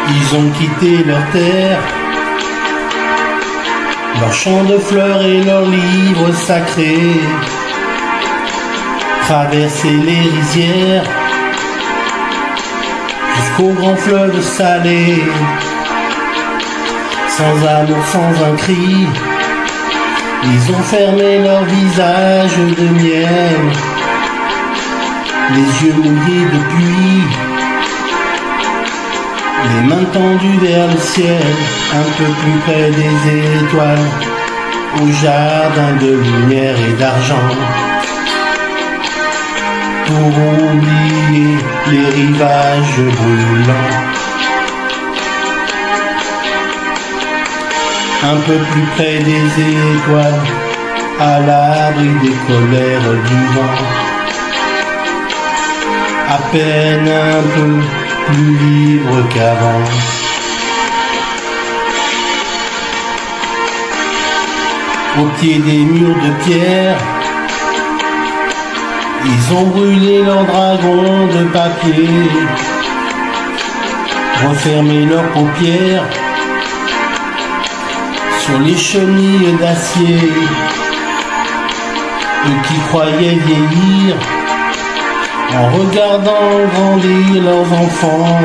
Ils ont quitté leur terre, leurs champs de fleurs et leurs livres sacrés, traversé les rizières jusqu'au grand fleuve salé, sans amour, sans un cri. Ils ont fermé leur visage de miel, les yeux mouillés de pluie, les mains tendues vers le ciel, un peu plus près des étoiles, au jardin de lumière et d'argent, pour oublier les rivages brûlants. Un peu plus près des étoiles, à l'abri des colères du vent, à peine un peu plus libre qu'avant. Au pied des murs de pierre, ils ont brûlé leurs dragons de papier, refermé leurs paupières sur les chenilles d'acier. Eux qui croyaient vieillir en regardant grandir leurs enfants,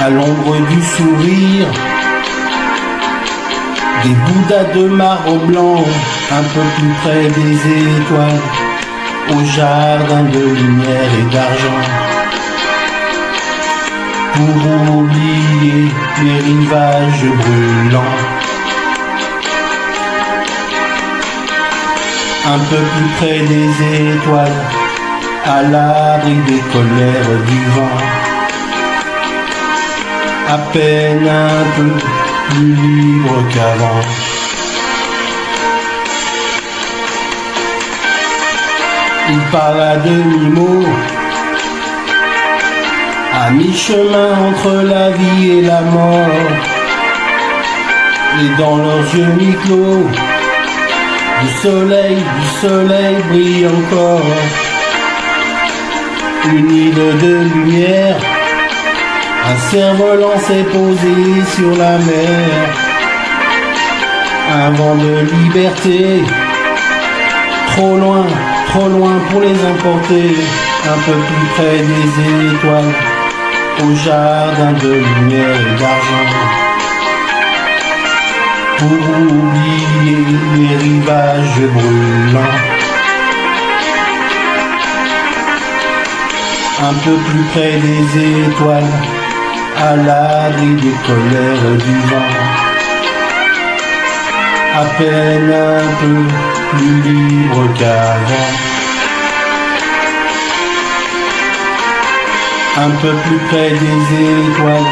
à l'ombre du sourire des bouddhas de marbre blanc, un peu plus près des étoiles, au jardin de lumière et d'argent, pour oublier les rivages brûlants. Un peu plus près des étoiles, à l'abri des colères du vent, à peine un peu plus libre qu'avant. Il parle à demi-mot, à mi-chemin entre la vie et la mort, et dans leurs yeux mi-clos, du soleil brille encore. Une île de lumière, un cerf-volant s'est posé sur la mer. Un vent de liberté, trop loin pour les emporter. Un peu plus près des étoiles, au jardin de lumière et d'argent, pour oublier les rivages brûlants. Un peu plus près des étoiles, à l'abri des colères du vent, à peine un peu plus libre qu'avant. Un peu plus près des étoiles,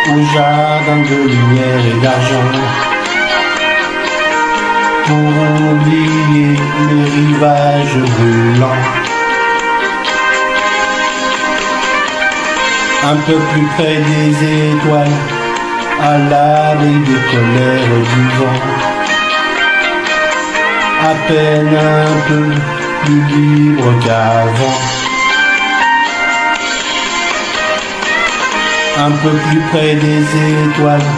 au jardin de lumière et d'argent, pour oublier les rivages brûlants. Un peu plus près des étoiles, à l'abri des colères du vent, à peine un peu plus libre qu'avant. Un peu plus près des étoiles,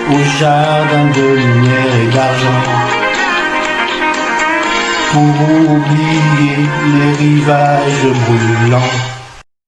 au jardin de lumière et d'argent, pour oublier les rivages brûlants.